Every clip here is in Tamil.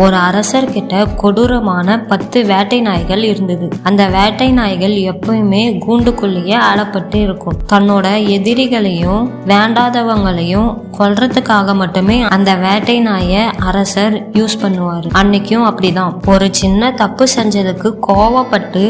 ஒரு அரசர்கிட்ட கொடூரமான 10 வேட்டை நாய்கள் இருந்தது. அந்த வேட்டை நாய்கள் எப்பவுமே கூண்டுக்குள்ளேயே அடப்பட்டு இருக்கும். தன்னோட எதிரிகளையும் வேண்டாதவங்களையும் கொல்றதுக்காக மட்டுமே அந்த வேட்டை நாயை அரசர் யூஸ் பண்ணுவாரு. அன்னைக்கும் அப்படிதான். ஒரு சின்ன தப்பு செஞ்சதுக்கு கோவப்பட்டு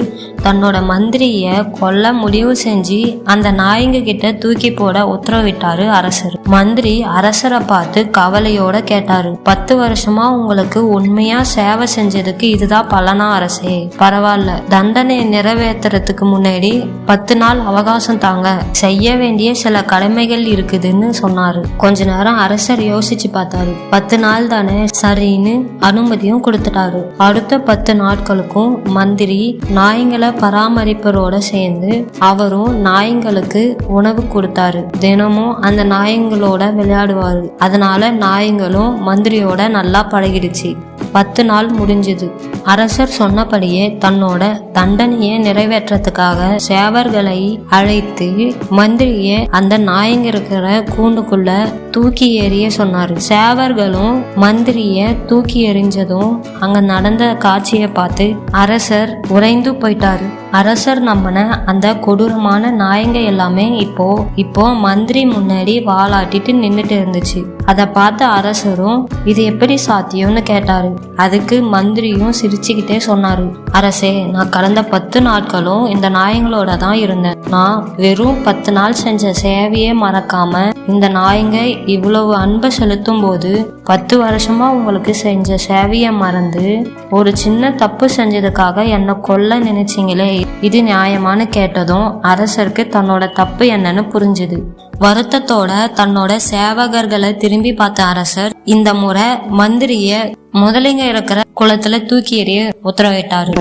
தன்னோட மந்திரிய கொல்ல முடிவு செஞ்சு அந்த நாய்ங்க கிட்ட தூக்கி போட உத்தரவிட்டாரு அரசர். மந்திரி அரசரை பார்த்து கவலையோட கேட்டாரு, 10 வருஷமா உங்களுக்கு உண்மையா சேவை செஞ்சதுக்கு இதுதான் பலனா அரசே? பரவாயில்ல, தண்டனை நிறைவேற்றுறதுக்கு முன்னாடி 10 நாள் அவகாசம் தாங்க, செய்ய வேண்டிய சில கடமைகள் இருக்குதுன்னு சொன்னாரு. கொஞ்ச நேரம் அரசர் யோசிச்சு பார்த்தாரு. 10 நாள் தானே, சரின்னு அனுமதியும் கொடுத்துட்டாரு. அடுத்த 10 நாட்களுக்கும் மந்திரி நாய்ங்களை பராமரிப்பரோட சேர்ந்து அவரும் நாய்ங்களுக்கு உணவு கொடுத்தாரு. தினமும் அந்த நாய்ங்களோட விளையாடுவாரு. அதனால நாய்ங்களும் மந்திரியோட நல்லா பழகிடுச்சு. 10 நாள் முடிஞ்சது. அரசர் சொன்னபடியே தன்னோட தண்டனையை நிறைவேற்றத்துக்காக சேவர்களை அழைத்து மந்திரிய அந்த நாய்ங்க இருக்கிற கூண்டுக்குள்ள தூக்கி எறிய சொன்னாரு. சேவர்களும் மந்திரிய தூக்கி எறிஞ்சதும் அங்க நடந்த காட்சியை பார்த்து அரசர் உறைந்து போயிட்டாரு. அரசர் நம்பின அந்த கொடூரமான நாய்ங்க எல்லாமே இப்போ மந்திரி முன்னாடி வாலாட்டிட்டு நின்னுட்டு இருந்துச்சு. அதை பார்த்த அரசரும் இது எப்படி சாத்தியம்னு கேட்டாரு. அதுக்கு மந்திரியும் சிரிச்சுக்கிட்டே சொன்னாரு, அரசே, நான் கடந்த 10 நாட்களும் இந்த நாய்ங்களோட தான் இருந்தேன். நான் வெறும் 10 நாள் செஞ்ச சேவையே மறக்காம இந்த நாய்ங்க இவ்வளவு அன்பை செலுத்தும் போது 10 வருஷமா உங்களுக்கு செஞ்ச சேவையை மறந்து ஒரு சின்ன தப்பு செஞ்சதுக்காக என்னை கொல்ல நினைச்சீங்களே, இது நியாயமானு கேட்டதும் அரசருக்கு தன்னோட தப்பு என்னன்னு புரிஞ்சுது. வருத்தத்தோட தன்னோட சேவகர்களை திரும்பி பார்த்த அரசர் இந்த முறை மந்திரிய முதலைங்க இருக்கிற குளத்துல தூக்கி எறிய உத்தரவிட்டாரு.